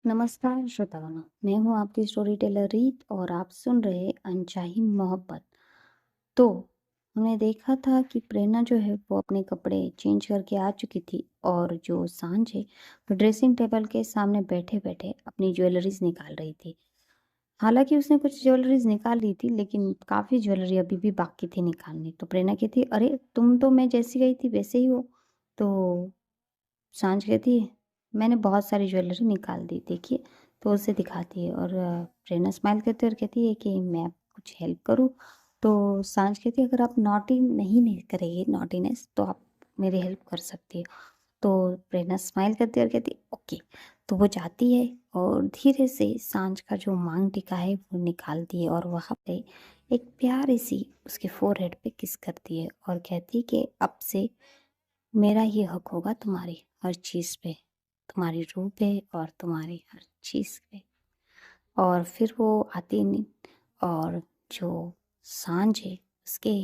नमस्कार श्रोतागणों, मैं हूँ आपकी स्टोरी टेलर रीत और आप सुन रहे अनचाही मोहब्बत। तो हमने देखा था कि प्रेरणा जो है वो अपने कपड़े चेंज करके आ चुकी थी और जो सांझ है वो ड्रेसिंग टेबल के सामने बैठे बैठे अपनी ज्वेलरीज निकाल रही थी। हालांकि उसने कुछ ज्वेलरीज निकाल ली थी लेकिन काफ़ी ज्वेलरी अभी भी बाकी थी निकालनी। तो प्रेरणा कहती, अरे तुम तो मैं जैसी गई थी वैसे ही हो। तो सांझ कहती है, मैंने बहुत सारी ज्वेलरी निकाल दी देखिए। तो उसे दिखाती है और प्रेरणा स्माइल करती है और कहती है कि मैं कुछ हेल्प करूँ। तो सांझ कहती है, अगर आप नॉटी नहीं करेंगे नॉटीनेस तो आप मेरी हेल्प कर सकती है। तो प्रेरणा स्माइल करती है और कहती है ओके। तो वो जाती है और धीरे से सांझ का जो मांग टीका है वो निकालती है और वहाँ पे एक प्यारी सी उसके फोरहेड पे किस करती है और कहती है कि अब से मेरा ये हक होगा तुम्हारी हर चीज़ पे, तुम्हारी रूह पे और तुम्हारी हर चीज़ पे। और फिर वो आती नहीं और जो सांझ है उसके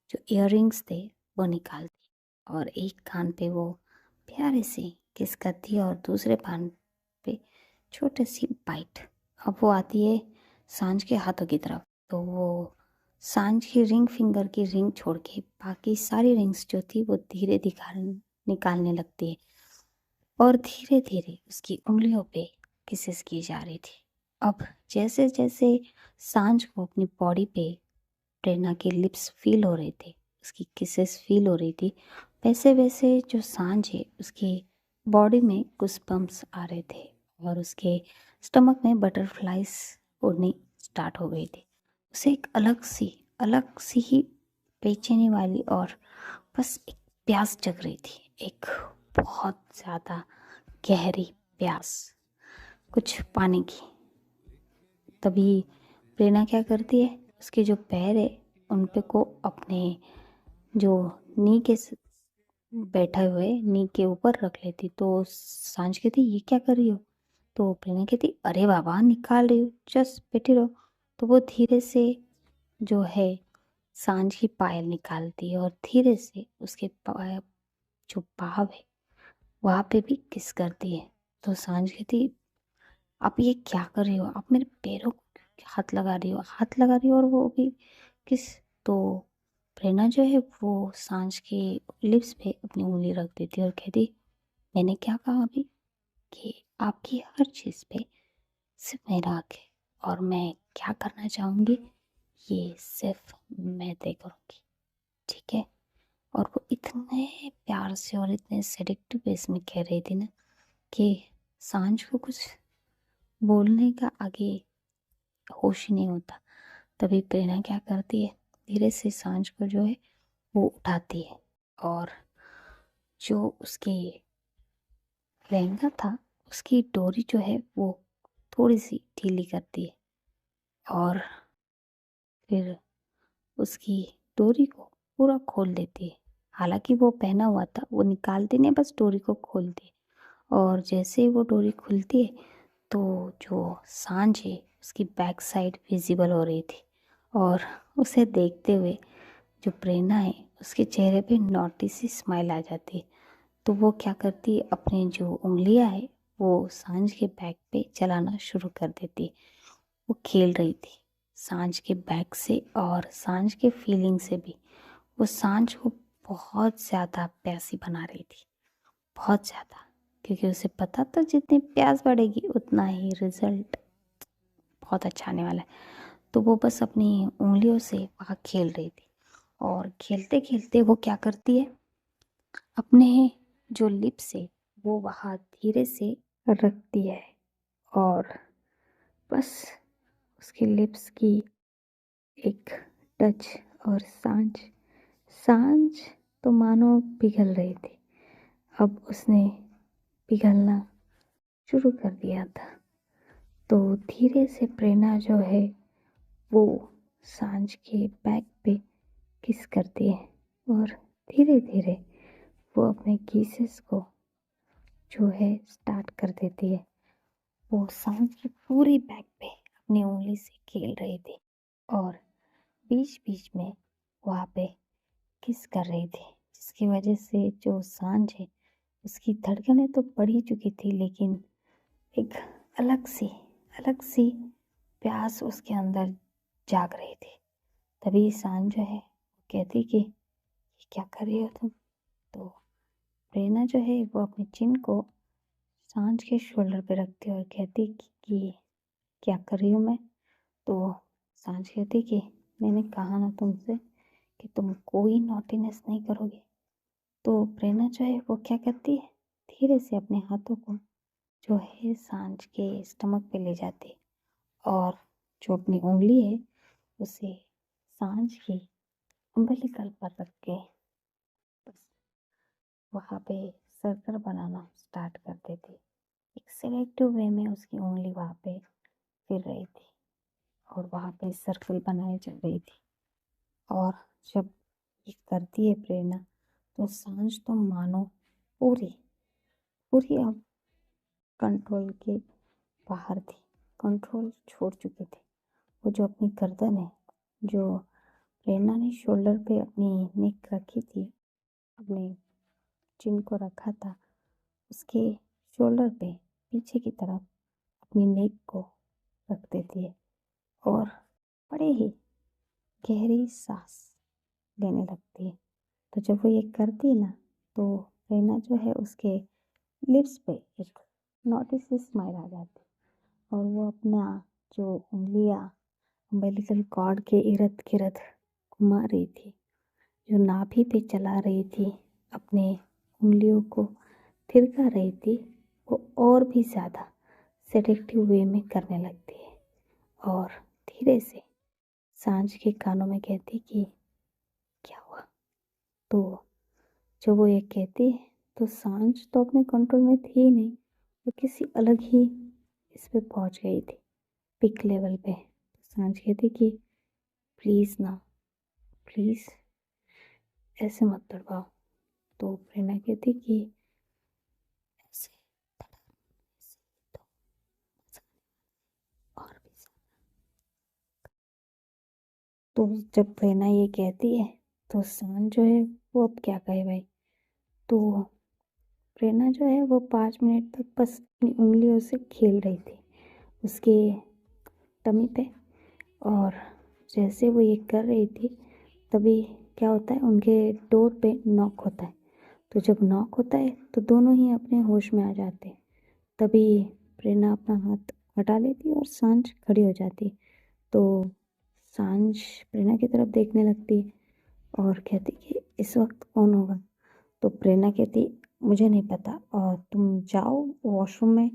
जो इयररिंग्स थे वो निकालती और एक कान पे वो प्यारे से किस करती है और दूसरे कान पे छोटी सी बाइट। अब वो आती है सांझ के हाथों की तरफ। तो वो सांझ की रिंग फिंगर की रिंग छोड़ के बाकी सारी रिंग्स जो थी वो धीरे निकालने लगती है और धीरे धीरे उसकी उंगलियों पे किसेस की जा रही थी। अब जैसे जैसे सांझ को अपनी बॉडी पे प्रेरणा के लिप्स फील हो रहे थे, उसकी किसेस फील हो रही थी, वैसे वैसे जो सांझ है उसकी बॉडी में कुछ बम्प्स आ रहे थे और उसके स्टमक में बटरफ्लाइज उड़नी स्टार्ट हो गई थी। उसे एक अलग सी ही बेचैनी वाली और बस एक प्यास जग रही थी, एक बहुत ज़्यादा गहरी प्यास कुछ पाने की। तभी प्रेरणा क्या करती है, उसके जो पैर है उन पे को अपने जो नी के बैठे हुए नी के ऊपर रख लेती। तो सांझ कहती ये क्या कर रही हो। तो प्रेरणा कहती अरे बाबा निकाल रही हूँ, जस्ट बैठी रहो। तो वो धीरे से जो है सांझ की पायल निकालती है और धीरे से उसके जो पाव है वहाँ पे भी किस करती है। तो सांझ कहती आप ये क्या कर रही हो, आप मेरे पैरों को क्यों हाथ लगा रही हो, हाथ लगा रही हो और वो भी किस। तो प्रेरणा जो है वो सांझ के लिप्स पे अपनी उंगली रख देती है और कहती मैंने क्या कहा अभी कि आपकी हर चीज़ पे सिर्फ मेरा हक है और मैं क्या करना चाहूँगी ये सिर्फ मैं तय करूँगी, ठीक है। और वो इतने प्यार से और इतने सेडिक्टिव वे में कह रही थी ना कि सांझ को कुछ बोलने का आगे होश ही नहीं होता। तभी प्रेरणा क्या करती है, धीरे से सांझ को जो है वो उठाती है और जो उसके लहंगा था उसकी डोरी जो है वो थोड़ी सी ढीली करती है और फिर उसकी डोरी को पूरा खोल देती है। हालांकि वो पहना हुआ था, वो निकालती नहीं, बस डोरी को खोलती है। और जैसे ही वो डोरी खुलती है तो जो सांझ है उसकी बैक साइड विजिबल हो रही थी और उसे देखते हुए जो प्रेरणा है उसके चेहरे पे नॉटी सी स्माइल आ जाती है। तो वो क्या करती है, अपने जो उंगलियां है वो सांझ के बैक पे चलाना शुरू कर देती है। वो खेल रही थी सांझ के बैक से और सांझ के फीलिंग से भी। वो सांझ को बहुत ज़्यादा प्यासी बना रही थी, बहुत ज़्यादा, क्योंकि उसे पता था जितनी प्यास बढ़ेगी उतना ही रिजल्ट बहुत अच्छा आने वाला है। तो वो बस अपनी उंगलियों से वहाँ खेल रही थी और खेलते खेलते वो क्या करती है, अपने जो लिप्स है वो वहाँ धीरे से रखती है और बस उसके लिप्स की एक टच और सांझ सांझ तो मानो पिघल रही थी। अब उसने पिघलना शुरू कर दिया था। तो धीरे से प्रेरणा जो है वो सांझ के बैक पे किस करती है और धीरे धीरे वो अपने किसेस को जो है स्टार्ट कर देती है। वो सांझ की पूरी बैक पे अपनी उंगली से खेल रही थी और बीच बीच में वहाँ पे किस कर रही थी, जिसकी वजह से जो सांझ है उसकी धड़कनें तो बढ़ ही चुकी थी लेकिन एक अलग सी प्यास उसके अंदर जाग रही थी। तभी सांझ जो है कहती कि ये क्या कर रही हो तुम। तो प्रेरणा जो है वो अपनी चिन को सांझ के शोल्डर पे रखती और कहती कि क्या कर रही हूँ मैं। तो सांझ कहती कि मैंने कहा ना तुमसे कि तुम कोई नॉटीनेस नहीं करोगे। तो प्रेरणा जो है वो क्या करती है, धीरे से अपने हाथों को जो है सांझ के स्टमक पे ले जाती और जो अपनी उंगली है उसे सांझ की अम्बिलिकल पर रख के बस वहाँ पे सर्कल बनाना स्टार्ट कर देती। एक सिलेक्टिव वे में उसकी उंगली वहाँ पे फिर रही थी और वहाँ पे सर्कल बनाए जा रही थी। और जब ये करती है प्रेरणा तो सांझ तो मानो पूरी पूरी अब कंट्रोल के बाहर थी, कंट्रोल छोड़ चुकी थी। वो जो अपनी गर्दन है, जो प्रेरणा ने शोल्डर पे अपनी नेक रखी थी, अपने चिन को रखा था, उसके शोल्डर पे पीछे की तरफ अपनी नेक को रख देती है और बड़े ही गहरी सांस लेने लगती है। तो जब वो ये करती है ना तो प्रेरणा जो है उसके लिप्स पे एक नोटिस सी स्माइल आ जाती और वो अपना जो उंगलियां अम्बिलिकल कॉर्ड के इर्द गिर्द घुमा रही थी, जो नाभि पे चला रही थी, अपने उंगलियों को थिरका रही थी, वो और भी ज़्यादा सेडेक्टिव वे में करने लगती है और धीरे से सांझ के कानों में कहती कि क्या हुआ। तो जब वो ये कहती है तो सांझ तो अपने कंट्रोल में थी ही नहीं, वो किसी अलग ही इस पे पहुंच गई थी, पिक लेवल पे। तो सांझ कहती कि प्लीज़ ना, प्लीज़ ऐसे मत तड़पाओ। तो प्रेरणा कहती कि ऐसे तड़पने से तो मजा और भी तो जब प्रेरणा ये कहती है तो सांझ जो है वो अब क्या कहे भाई। तो प्रेरणा जो है वो 5 मिनट तक बस अपनी उंगलियों से खेल रही थी उसके टमी पे और जैसे वो ये कर रही थी तभी क्या होता है, उनके डोर पे नॉक होता है। तो जब नॉक होता है तो दोनों ही अपने होश में आ जाते। तभी प्रेरणा अपना हाथ हटा लेती और सांझ खड़ी हो जाती। तो सांझ प्रेरणा की तरफ देखने लगती और कहती कि इस वक्त कौन होगा। तो प्रेरणा कहती मुझे नहीं पता और तुम जाओ वॉशरूम में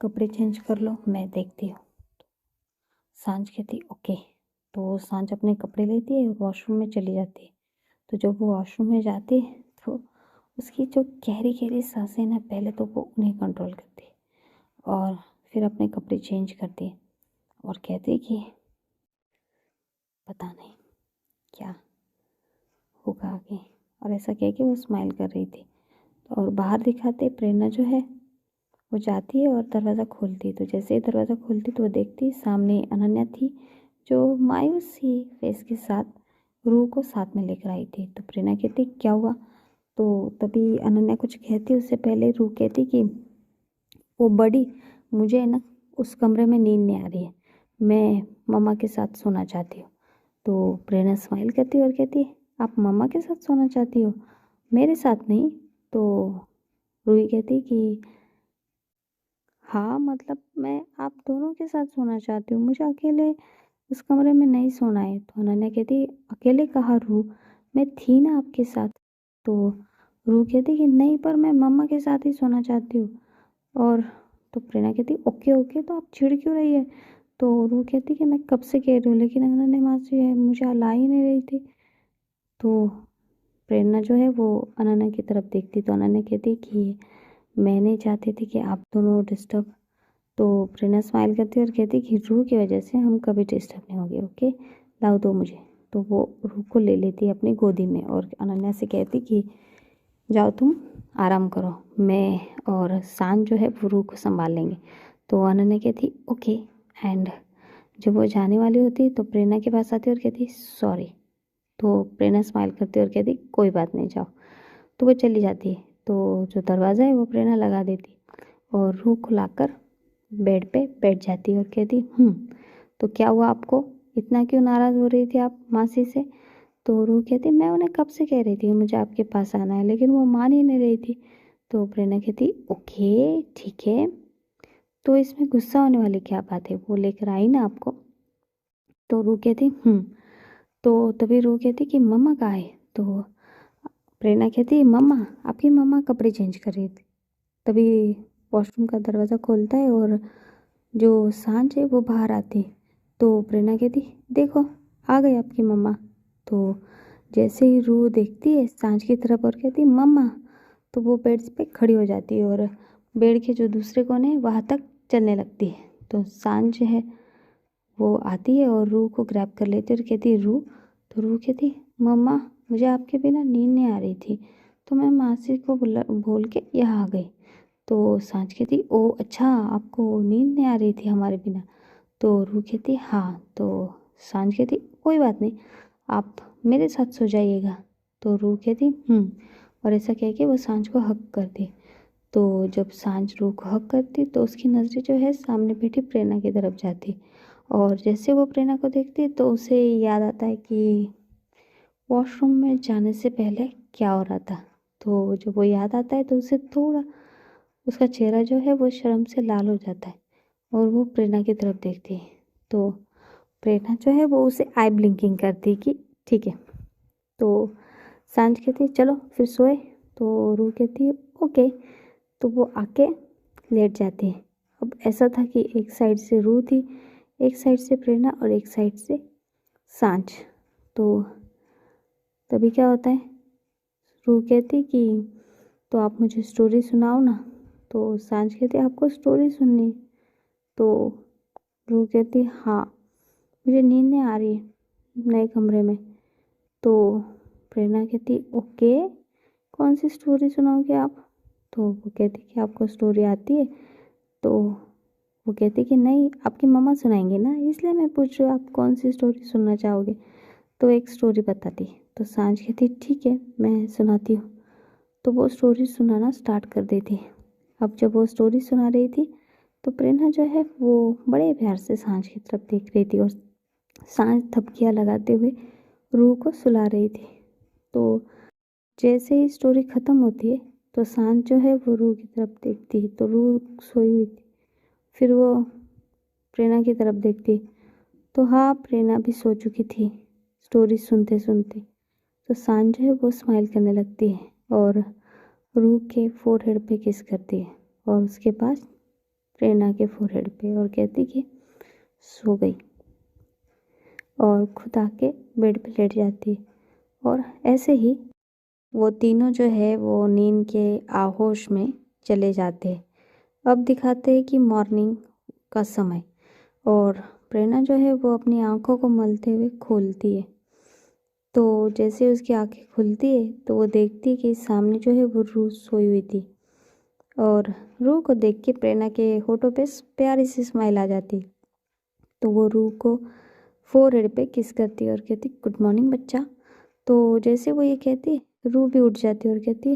कपड़े चेंज कर लो, मैं देखती हूँ। सांझ कहती ओके। तो सांझ अपने कपड़े लेती है, वॉशरूम में चली जाती है। तो जब वो वॉशरूम में जाती है तो उसकी जो गहरी गहरी सांसें ना, पहले तो वो उन्हें कंट्रोल करती है और फिर अपने कपड़े चेंज करती है और कहती है कि पता नहीं क्या होगा आगे। और ऐसा कह के वो स्माइल कर रही थी और बाहर दिखाते प्रेरणा जो है वो जाती है और दरवाज़ा खोलती है। तो जैसे ही दरवाज़ा खोलती तो वो देखती सामने अनन्या थी, जो मायूस सी फेस के साथ रूह को साथ में लेकर आई थी। तो प्रेरणा कहती क्या हुआ। तो तभी अनन्या कुछ कहती, उससे पहले रूह कहती कि वो बड़ी, मुझे ना उस कमरे में नींद नहीं आ रही है, मैं मम्मा के साथ सोना चाहती हूँ। तो प्रेरणा स्माइल करती और कहती आप मम्मा के साथ सोना चाहती हो, मेरे साथ नहीं। तो रूही कहती कि हाँ मतलब मैं आप दोनों के साथ सोना चाहती हूँ, मुझे अकेले उस कमरे में नहीं सोना है। तो अनन्या कहती अकेले कहाँ रूह, मैं थी ना आपके साथ। तो रूह कहती कि नहीं पर मैं मम्मा के साथ ही सोना चाहती हूँ। और तो प्रेरणा कहती ओके ओके, तो आप चिढ़ क्यों रही है। तो रूह कहती कि मैं कब से कह रही हूँ लेकिन अनन्या मासी है मुझे ला ही नहीं रही थी। तो प्रेरणा जो है वो अनन्या की तरफ देखती तो अनन्या कहती कि मैं नहीं चाहती थी कि आप दोनों डिस्टर्ब। तो प्रेरणा स्माइल करती और कहती कि रूह की वजह से हम कभी डिस्टर्ब नहीं होंगे, ओके लाओ दो मुझे। तो वो रूह को ले लेती है अपनी गोदी में और अनन्या से कहती कि जाओ तुम आराम करो, मैं और सांझ जो है वो रूह को संभाल लेंगे। तो अनन्या कहती ओके। एंड जब वो जाने वाली होती तो प्रेरणा के पास आती और कहती सॉरी। तो प्रेरणा स्माइल करती और कहती कोई बात नहीं जाओ। तो वो चली जाती है। तो जो दरवाज़ा है वो प्रेरणा लगा देती और रूह को लाकर बेड पे बैठ जाती है और कहती तो क्या हुआ आपको, इतना क्यों नाराज़ हो रही थी आप मासी से। तो रूह कहती मैं उन्हें कब से कह रही थी मुझे आपके पास आना है, लेकिन वो मान ही नहीं रही थी। तो प्रेरणा कहती ओके ठीक है, तो इसमें गुस्सा होने वाली क्या बात है, वो लेकर आई ना आपको। तो रूह कहती तो तभी रूह कहती कि मम्मा कहाँ है। तो प्रेरणा कहती मम्मा, आपकी मम्मा कपड़े चेंज कर रही थी। तभी वॉशरूम का दरवाज़ा खोलता है और जो सांझ है वो बाहर आती है। तो प्रेरणा कहती देखो आ गई आपकी मम्मा। तो जैसे ही रूह देखती है सांझ की तरफ और कहती मम्मा, तो वो बेड पे खड़ी हो जाती है और बेड के जो दूसरे कोने हैं वहाँ तक चलने लगती है। तो सांझ है वो आती है और रूह को ग्रैब कर लेती है और कहती है रूह। तो रूह कहती मम्मा, मुझे आपके बिना नींद नहीं आ रही थी, तो मैं मासी को बोल के यहाँ आ गई। तो सांझ कहती ओ अच्छा, आपको नींद नहीं आ रही थी हमारे बिना। तो रूह कहती हाँ। तो सांझ कहती कोई बात नहीं, आप मेरे साथ सो जाइएगा। तो रूह कहती और ऐसा कह के वो सांझ को हक करती। तो जब सांझ रूह को हक करती तो उसकी नज़रें जो है सामने बैठी प्रेरणा की तरफ जाती, और जैसे वो प्रेरणा को देखती तो उसे याद आता है कि वॉशरूम में जाने से पहले क्या हो रहा था। तो जब वो याद आता है तो उसे थोड़ा, उसका चेहरा जो है वो शर्म से लाल हो जाता है और वो प्रेरणा की तरफ देखती है। तो प्रेरणा जो है वो उसे आई ब्लिंकिंग करती है कि ठीक है। तो सांझ कहती है चलो फिर सोए। तो रूह कहती है ओके। तो वो आके लेट जाती है। अब ऐसा था कि एक साइड से रूह थी, एक साइड से प्रेरणा और एक साइड से सांझ। तो तभी क्या होता है, रूह कहती कि तो आप मुझे स्टोरी सुनाओ ना। तो सांझ कहती आपको स्टोरी सुननी। तो रूह कहती हाँ, मुझे नींद नहीं आ रही है नए कमरे में। तो प्रेरणा कहती ओके, कौन सी स्टोरी सुनाओगे आप। तो वो कहती कि आपको स्टोरी आती है। तो वो कहती कि नहीं, आपकी मम्मा सुनाएंगे ना, इसलिए मैं पूछ रही हूँ आप कौन सी स्टोरी सुनना चाहोगे। तो एक स्टोरी बताती। तो सांझ कहती ठीक है मैं सुनाती हूँ। तो वो स्टोरी सुनाना स्टार्ट कर देती। अब जब वो स्टोरी सुना रही थी तो प्रेरणा जो है वो बड़े प्यार से सांझ की तरफ देख रही थी और सांझ थपकियाँ लगाते हुए रूह को सुला रही थी। तो जैसे ही स्टोरी ख़त्म होती है तो सांझ जो है वो रूह की तरफ देखती है तो रूह सोई हुई थी। फिर वो प्रेरणा की तरफ देखती तो हाँ, प्रेरणा भी सो चुकी थी स्टोरी सुनते सुनते। तो सांझ जो है वो स्माइल करने लगती है और रूह के फोरहेड पे किस करती है और उसके पास प्रेरणा के फोरहेड पे, और कहती कि सो गई, और खुद आके बेड पे लेट जाती है। और ऐसे ही वो तीनों जो है वो नींद के आहोश में चले जाते हैं। अब दिखाते हैं कि मॉर्निंग का समय, और प्रेरणा जो है वो अपनी आंखों को मलते हुए खोलती है। तो जैसे उसकी आंखें खुलती है तो वो देखती है कि सामने जो है वो रूह सोई हुई थी, और रूह को देख के प्रेरणा के होठों पे प्यारी सी स्माइल आ जाती। तो वो रूह को फोरहेड पे किस करती है और कहती गुड मॉर्निंग बच्चा। तो जैसे वो ये कहती रूह भी उठ जाती है और कहती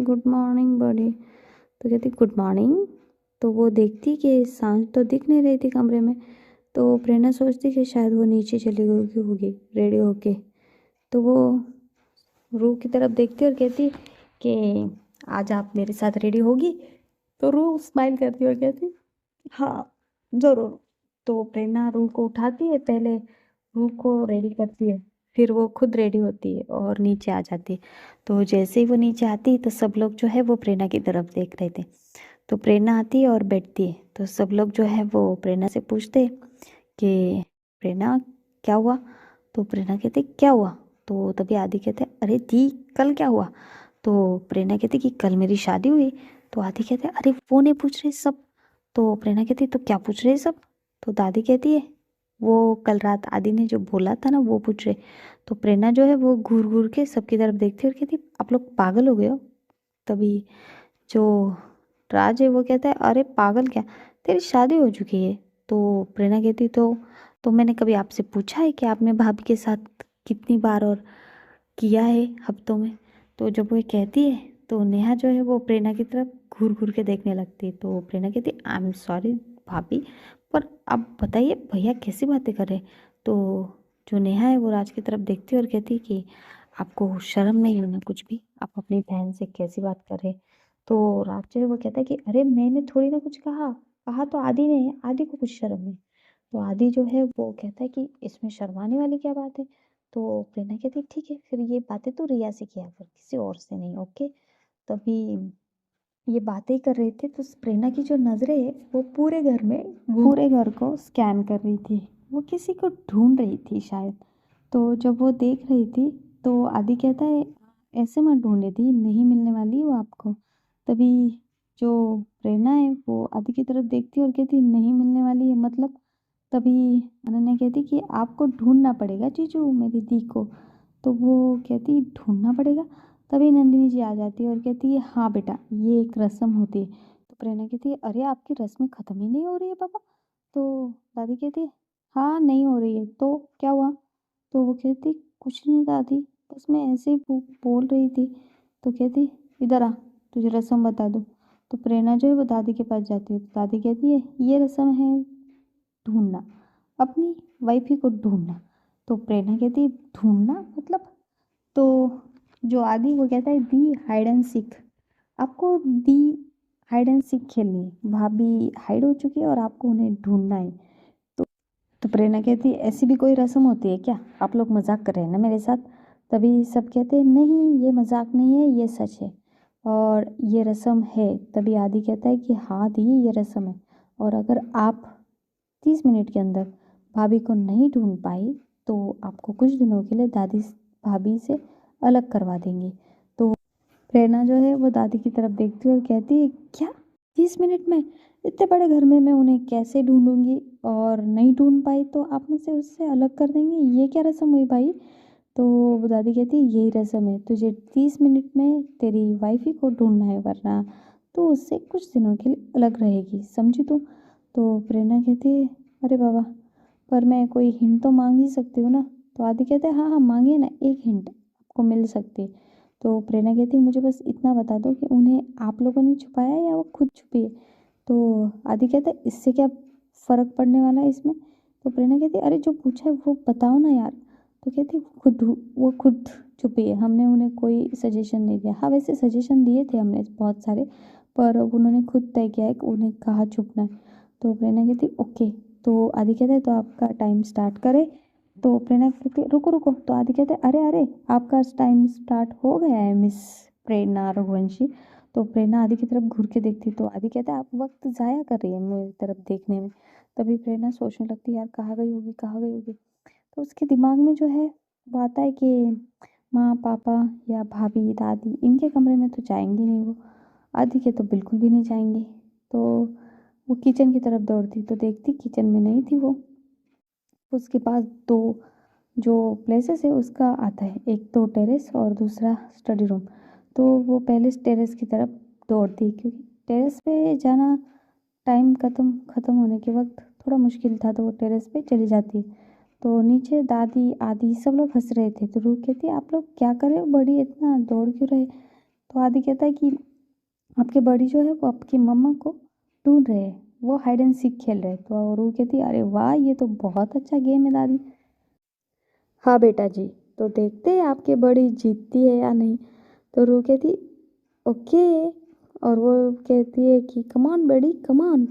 गुड मॉर्निंग बड़ी। तो कहती गुड मॉर्निंग। तो वो देखती कि सांझ तो दिख नहीं रही थी कमरे में। तो प्रेरणा सोचती कि शायद वो नीचे चली गई होगी रेडी होके। तो वो रूह की तरफ देखती और कहती कि आज आप मेरे साथ रेडी होगी। तो रूह स्माइल करती और कहती हाँ ज़रूर। तो प्रेरणा रूह को उठाती है, पहले रूह को रेडी करती है, फिर वो खुद रेडी होती है और नीचे आ जाती है। तो जैसे ही वो नीचे आती है तो सब लोग जो है वो प्रेरणा की तरफ देख रहे थे। तो प्रेरणा आती है और बैठती है तो सब लोग जो है वो प्रेरणा से पूछते कि प्रेरणा क्या हुआ। तो प्रेरणा कहते क्या हुआ। तो तभी आदि कहते अरे दी कल क्या हुआ। तो प्रेरणा कहती कि कल मेरी शादी हुई। तो आदि कहते अरे वो नहीं पूछ रहे सब। तो प्रेरणा कहती तो क्या पूछ रहे सब। तो दादी कहती है वो कल रात आदि ने जो बोला था ना वो पूछ रहे। तो प्रेरणा जो है वो घूर घूर के सबकी तरफ देखती और कहती आप लोग पागल हो गए हो। तभी जो राज है वो कहता है अरे पागल क्या, तेरी शादी हो चुकी है। तो प्रेरणा कहती तो मैंने कभी आपसे पूछा है कि आपने भाभी के साथ कितनी बार और किया है हफ्तों में। तो जब वो कहती है तो नेहा जो है वो प्रेरणा की तरफ घूर घूर के देखने लगती। तो प्रेरणा कहती आई एम सॉरी भाभी, पर आप बताइए भैया कैसी बातें कर रहे। तो जो नेहा है वो राज की तरफ देखती है और कहती कि आपको शर्म नहीं है ना कुछ भी, आप अपनी बहन से कैसी बात कर रहे। तो राज जो है वो कहता है कि अरे मैंने थोड़ी ना कुछ कहा, कहा तो आदि ने है, आदि को कुछ शर्म है। तो आदि जो है वो कहता है कि इसमें शर्माने वाली क्या बात है। तो प्रेरणा कहती है ठीक है, फिर ये बातें तो रिया से किया कर, किसी और से नहीं, ओके। तभी ये बातें कर रहे थे तो प्रेरणा की जो नज़रें है वो पूरे घर को स्कैन कर रही थी। वो किसी को ढूंढ रही थी शायद। तो जब वो देख रही थी तो आदि कहता है ऐसे मत ढूंढे थी, नहीं मिलने वाली वो आपको। तभी जो प्रेरणा है वो आदि की तरफ देखती है और कहती नहीं मिलने वाली है मतलब। तभी अनन्या कहती कि आपको ढूंढना पड़ेगा जीजू मेरी दी को। तो वो कहती ढूंढना पड़ेगा। तभी नंदिनी जी आ जाती है और कहती है हाँ बेटा ये एक रस्म होती है। तो प्रेरणा कहती है अरे आपकी रस्में ख़त्म ही नहीं हो रही है पापा। तो दादी कहती है हाँ नहीं हो रही है तो क्या हुआ। तो वो कहती कुछ नहीं दादी, बस मैं ऐसे ही बोल रही थी। तो कहती इधर आ, तुझे रस्म बता दूँ। तो प्रेरणा जो है वो दादी के पास जाती है। तो दादी कहती है ये रस्म है ढूंढना, अपनी वाइफी को ढूंढना। तो प्रेरणा कहती है ढूंढना मतलब। तो जो आदि वो कहता है दी हाइड एंड सीक, आपको दी हाइड एंड सीक खेलनी है, भाभी हाइड हो चुकी है और आपको उन्हें ढूंढना है। तो प्रेरणा कहती है ऐसी भी कोई रस्म होती है क्या, आप लोग मजाक कर रहे हैं ना मेरे साथ। तभी सब कहते हैं नहीं ये मजाक नहीं है ये सच है और ये रस्म है। तभी आदि कहता है कि हाँ दी ये रस्म है, और अगर आप 30 मिनट के अंदर भाभी को नहीं ढूंढ पाई तो आपको कुछ दिनों के लिए दादी भाभी से अलग करवा देंगे। तो प्रेरणा जो है वो दादी की तरफ देखती है और कहती है क्या 30 मिनट में, इतने बड़े घर में मैं उन्हें कैसे ढूंढूंगी, और नहीं ढूंढ पाई तो आप मुझसे उससे अलग कर देंगे, ये क्या रस्म हुई भाई। तो वो दादी कहती है यही रस्म है, तुझे 30 मिनट में तेरी वाइफी को ढूंढना है वरना तो उससे कुछ दिनों के लिए अलग रहेगी, समझी तू। तो प्रेरणा कहती है अरे बाबा, पर मैं कोई हिंट तो मांग ही सकती हूँ ना। तो आदि कहते हैं हाँ हाँ मांगिए ना, एक हिंट आपको मिल सकती है। तो प्रेरणा कहती है मुझे बस इतना बता दो कि उन्हें आप लोगों ने छुपाया या वो खुद छुपी है। तो आदि कहता है इससे क्या फ़र्क पड़ने वाला है इसमें। तो प्रेरणा कहती है अरे जो पूछा है वो बताओ ना यार। तो कहती है वो खुद छुपी है, हमने उन्हें कोई सजेशन नहीं दिया। हाँ वैसे सजेशन दिए थे हमने बहुत सारे, पर उन्होंने खुद तय किया है कि उन्हें कहाँ छुपना है। तो प्रेरणा कहती ओके। तो आदि कहता है तो आपका टाइम स्टार्ट करें। तो प्रेरणा कहती है रुको रुको। तो आदि कहते हैं अरे अरे आपका टाइम स्टार्ट हो गया है मिस प्रेरणा रघुवंशी। तो प्रेरणा आदि की तरफ घूर के देखती तो आदि कहता है आप वक्त ज़ाया कर रही है मेरी तरफ देखने में। तभी प्रेरणा सोचने लगती है यार कहाँ गई होगी कहाँ गई होगी। तो उसके दिमाग में जो है वो आता है कि माँ पापा या भाभी दादी इनके कमरे में तो जाएंगी नहीं वो, आदि के तो बिल्कुल भी नहीं जाएंगे। तो वो किचन की तरफ दौड़ती तो देखती किचन में नहीं थी वो। उसके पास दो जो प्लेसेस है उसका आता है, एक तो टेरेस और दूसरा स्टडी रूम। तो वो पहले टेरेस की तरफ दौड़ती क्योंकि टेरेस पे जाना टाइम ख़त्म होने के वक्त थोड़ा मुश्किल था, तो वो टेरेस पे चली जाती। तो नीचे दादी आदि सब लोग हंस रहे थे। तो रूह कहती है आप लोग क्या कर रहे हो बड़ी, इतना दौड़ क्यों रहे। तो आदि कहता है कि आपके बड़ी जो है वो आपकी मम्मा को ढूंढ रहे हैं, वो हाइड एंड सीक खेल रहे हैं। तो रूह कहती है अरे वाह ये तो बहुत अच्छा गेम है दादी। हाँ बेटा जी, तो देखते हैं आपकी बड़ी जीतती है या नहीं। तो रूह कहती ओके, और वो कहती है कि कमान बेटी कमान।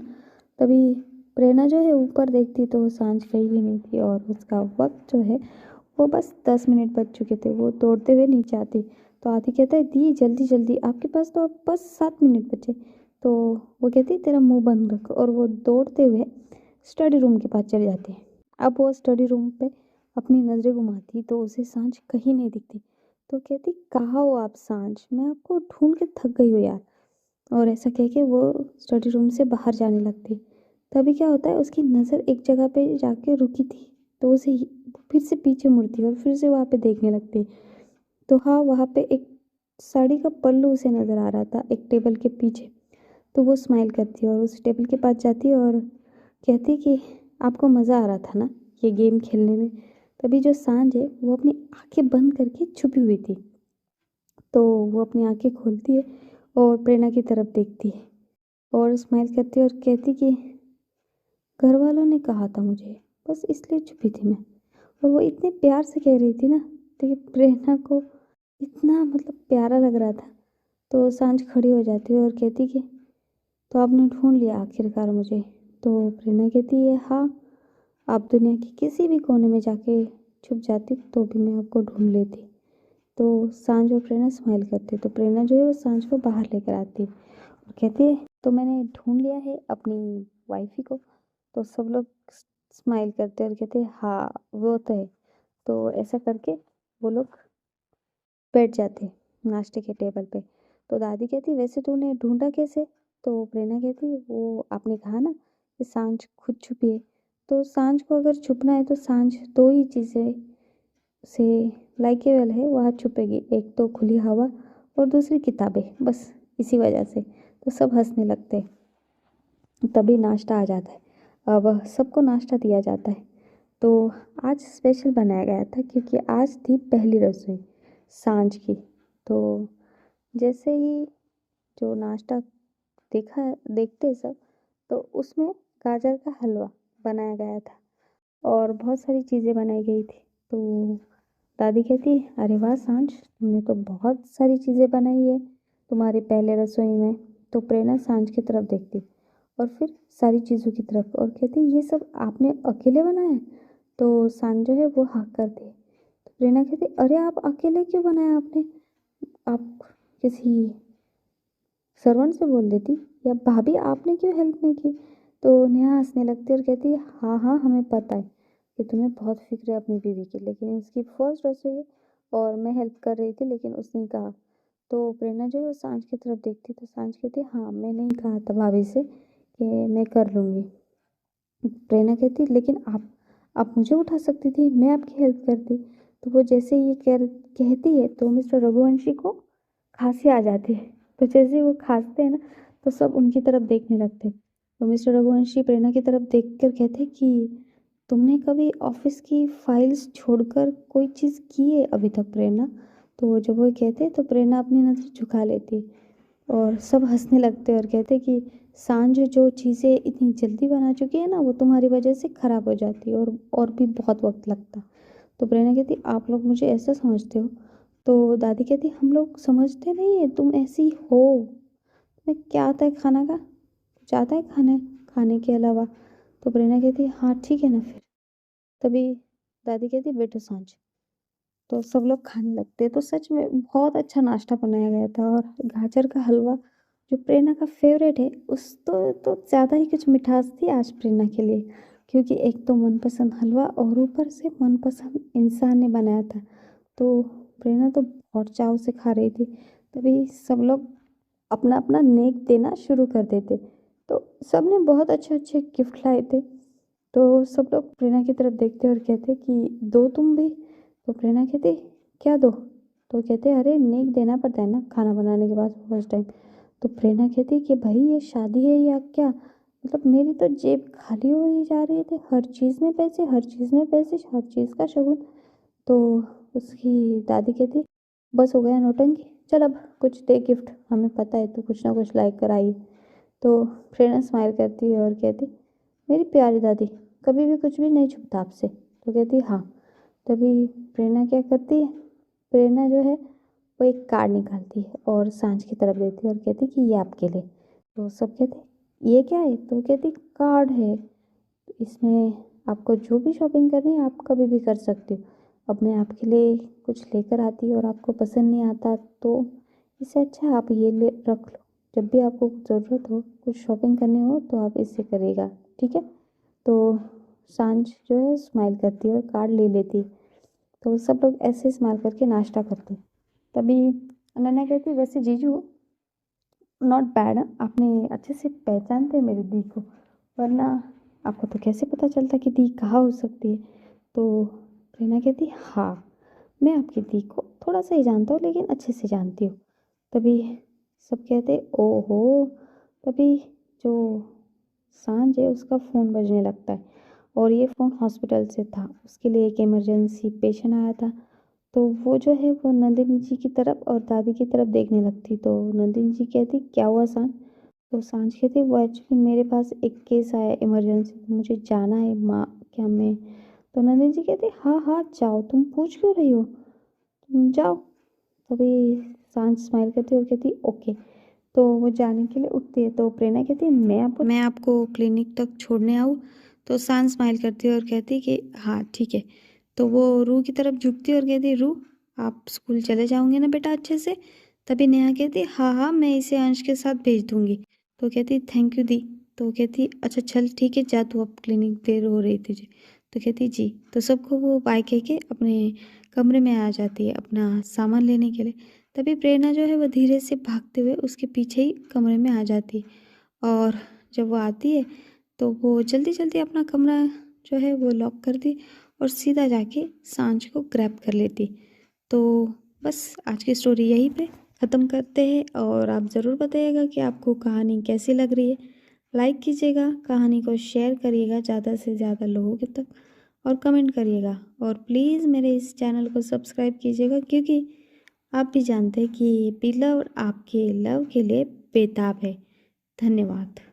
तभी प्रेरणा जो है ऊपर देखती तो सांझ कहीं भी नहीं थी और उसका वक्त जो है वो बस 10 मिनट बच चुके थे। वो दौड़ते हुए नीचे आती तो आदि कहता है दी जल्दी जल्दी आपके पास तो अब बस 7 मिनट बचे। तो वो कहती तेरा मुंह बंद रख, और वो दौड़ते हुए स्टडी रूम के पास चली जाती है। अब वो स्टडी रूम पे अपनी नज़रें घुमाती तो उसे सांझ कहीं नहीं दिखती। तो कहती कहाँ हो आप सांझ, मैं आपको ढूंढ के थक गई हूँ यार। और ऐसा कह के वो स्टडी रूम से बाहर जाने लगती। तभी क्या होता है उसकी नज़र एक जगह पे जाके रुकी थी। तो उसे फिर से पीछे मुड़ती और फिर से वहाँ पे देखने लगती। तो हाँ वहाँ पे एक साड़ी का पल्लू उसे नज़र आ रहा था एक टेबल के पीछे। तो वो स्माइल करती और उस टेबल के पास जाती और कहती कि आपको मज़ा आ रहा था ना ये गेम खेलने में। तभी जो सांझ है वो अपनी आंखें बंद करके छुपी हुई थी। तो वो अपनी आंखें खोलती है और प्रेरणा की तरफ देखती है और स्माइल करती है और कहती कि घर वालों ने कहा था मुझे, बस इसलिए चुपी थी मैं। और वो इतने प्यार से कह रही थी ना, तो प्रेरणा को इतना मतलब प्यारा लग रहा था। तो सांझ खड़ी हो जाती है और कहती कि तो आपने ढूंढ लिया आखिरकार मुझे। तो प्रेरणा कहती है हाँ, आप दुनिया के किसी भी कोने में जाके छुप जाती तो भी मैं आपको ढूंढ लेती। तो सांझ और प्रेरणा स्माइल करती तो प्रेरणा जो है वो सांझ को बाहर लेकर आती और कहती है तो मैंने ढूंढ लिया है अपनी वाइफी को। तो सब लोग स्माइल करते और कहते हाँ वो तो है। तो ऐसा करके वो लोग बैठ जाते नाश्ते के टेबल पे। तो दादी कहती वैसे तूने ढूंढा कैसे? तो प्रेरणा कहती वो आपने कहा ना कि सांझ खुद छुपी है। तो सांझ को अगर छुपना है तो सांझ दो ही चीज़ें से लाइकेबल है वहाँ छुपेगी, एक तो खुली हवा और दूसरी किताबें, बस इसी वजह से। तो सब हंसने लगते हैं। तभी नाश्ता आ जाता है। अब सबको नाश्ता दिया जाता है। तो आज स्पेशल बनाया गया था क्योंकि आज थी पहली रसोई सांझ की। तो जैसे ही जो नाश्ता देखते सब, तो उसमें गाजर का हलवा बनाया गया था और बहुत सारी चीज़ें बनाई गई थी। तो दादी कहती अरे वाह सांझ, तुमने तो बहुत सारी चीज़ें बनाई है तुम्हारे पहले रसोई में। तो प्रेरणा सांझ की तरफ देखती और फिर सारी चीज़ों की तरफ और कहती ये सब आपने अकेले बनाया है? तो सांझ जो है वो हाँ करती है। तो प्रेरणा कहती अरे आप अकेले क्यों बनाया आपने? आप किसी सर्वेंट से बोल देती या भाभी आपने क्यों हेल्प नहीं की? तो नेहा हंसने लगती और कहती हाँ हाँ हमें पता है कि तुम्हें बहुत फिक्र है अपनी बीवी की, लेकिन इसकी फर्स्ट रसोई है और मैं हेल्प कर रही थी लेकिन उसने कहा। तो प्रेरणा जो है वो सांझ की तरफ देखती तो सांझ कहती हाँ मैंने ही कहा था भाभी से कि मैं कर लूँगी। प्रेरणा कहती लेकिन आप मुझे उठा सकती थी, मैं आपकी हेल्प करती। तो वो जैसे ये कहती है तो मिस्टर रघुवंशी को खांसी आ जाती है। तो जैसे ही वो खांसते हैं ना, तो सब उनकी तरफ देखने लगते हैं। तो मिस्टर रघुवंशी प्रेरणा की तरफ देख कर कहते कि तुमने कभी ऑफिस की फाइल्स छोड़कर कोई चीज़ की है अभी तक प्रेरणा? तो जब वो कहते तो प्रेरणा अपनी नज़र झुका लेती और सब हंसने लगते और कहते कि सांझ जो चीज़ें इतनी जल्दी बना चुकी है ना वो तुम्हारी वजह से ख़राब हो जाती है और भी बहुत वक्त लगता। तो प्रेरणा कहती आप लोग मुझे ऐसा समझते हो? तो दादी कहती हम लोग समझते नहीं है, तुम ऐसी हो। तुम्हें क्या आता है खाना का? कुछ आता है खाने के अलावा? तो प्रेरणा कहती हाँ ठीक है ना फिर। तभी दादी कहती बैठो सांझ। तो सब लोग खाने लगते तो सच में बहुत अच्छा नाश्ता बनाया गया था और गाजर का हलवा जो प्रेरणा का फेवरेट है उस तो ज़्यादा ही कुछ मिठास थी आज प्रेरणा के लिए, क्योंकि एक तो मनपसंद हलवा और ऊपर से मनपसंद इंसान ने बनाया था। तो प्रेरणा तो बहुत चाव से खा रही थी। तभी सब लोग अपना अपना नेक देना शुरू कर देते। तो सब ने बहुत अच्छे अच्छे गिफ्ट लाए थे। तो सब लोग प्रेरणा की तरफ देखते और कहते कि दो तुम भी। तो प्रेरणा कहती क्या दो? तो कहते अरे नेक देना पड़ता है ना खाना बनाने के बाद फर्स्ट टाइम। तो प्रेरणा कहती कि भाई ये शादी है या क्या? मतलब मेरी तो जेब खाली हो ही जा रही थी, हर चीज़ में पैसे, हर चीज़ में पैसे, हर चीज़ का शगुन। तो उसकी दादी कहती बस हो गया नौटंकी, चल अब कुछ दे गिफ्ट, हमें पता है तू कुछ ना कुछ लाइक कर आई। तो प्रेरणा स्माइल करती है और कहती मेरी प्यारी दादी, कभी भी कुछ भी नहीं छुपता आपसे। तो कहती हाँ। तभी प्रेरणा क्या करती है, प्रेरणा जो है वो एक कार्ड निकालती है और सांझ की तरफ देती है और कहती कि ये आपके लिए। तो सब कहते ये क्या है? तो कहती कार्ड है, इसमें आपको जो भी शॉपिंग करनी है आप कभी भी कर सकते हो। अब मैं आपके लिए कुछ लेकर आती और आपको पसंद नहीं आता तो इससे अच्छा है आप ये ले रख लो, जब भी आपको ज़रूरत हो कुछ शॉपिंग करनी हो तो आप इससे करिएगा, ठीक है? तो सांझ जो है स्माइल करती है और कार्ड ले लेती है। तो सब लोग ऐसे स्माइल करके नाश्ता करते हैं। तभी अनन्या कहती वैसे जीजू नॉट बैड, आपने अच्छे से पहचानते हैं मेरी दी को, वरना आपको तो कैसे पता चलता कि दी कहाँ हो सकती है? तो प्रेरणा कहती हाँ, मैं आपकी दी को थोड़ा सा ही जानता हूँ लेकिन अच्छे से जानती हूँ। तभी सब कहते ओहो। तभी जो सांझ है उसका फ़ोन बजने लगता है और ये फ़ोन हॉस्पिटल से था, उसके लिए एक इमरजेंसी पेशेंट आया था। तो वो जो है वो नंदिनी जी की तरफ और दादी की तरफ देखने लगती। तो नंदिनी जी कहती, क्या हुआ सांझ? तो सांझ कहती, वो एक्चुअली मेरे पास एक केस आया इमरजेंसी, मुझे जाना है माँ, क्या मैं? तो नंदिनी जी कहती, हाँ हाँ जाओ, तुम पूछ क्यों रही हो, तुम जाओ। तभी सांझ स्माइल करती है और कहती ओके। तो वो जाने के लिए उठती है। तो प्रेरणा कहती है, मैं आपको क्लिनिक तक छोड़ने आऊँ? तो सांझ स्माइल करती है और कहती है कि हाँ ठीक है। तो वो रू की तरफ झुकती है और कहती है, रू आप स्कूल चले जाओगे ना बेटा अच्छे से? तभी नेहा कहती है, हाँ हाँ मैं इसे अंश के साथ भेज दूंगी। तो कहती थैंक यू दी। तो कहती अच्छा चल ठीक है, जा तू अब, क्लिनिक देर हो रही तुझे। तो कहती जी। तो सबको वो बाय कह के अपने कमरे में आ जाती है अपना सामान लेने के लिए। तभी प्रेरणा जो है वो धीरे से भागते हुए उसके पीछे ही कमरे में आ जाती है। और जब वो आती है तो वो जल्दी जल्दी अपना कमरा जो है वो लॉक कर दी और सीधा जाके सांझ को ग्रैब कर लेती। तो बस आज की स्टोरी यहीं पे ख़त्म करते हैं और आप ज़रूर बताइएगा कि आपको कहानी कैसी लग रही है। लाइक कीजिएगा, कहानी को शेयर करिएगा ज़्यादा से ज़्यादा लोगों के तक और कमेंट करिएगा। और प्लीज़ मेरे इस चैनल को सब्सक्राइब कीजिएगा, क्योंकि आप भी जानते हैं कि बिलव आपके लव के लिए बेताब है। धन्यवाद।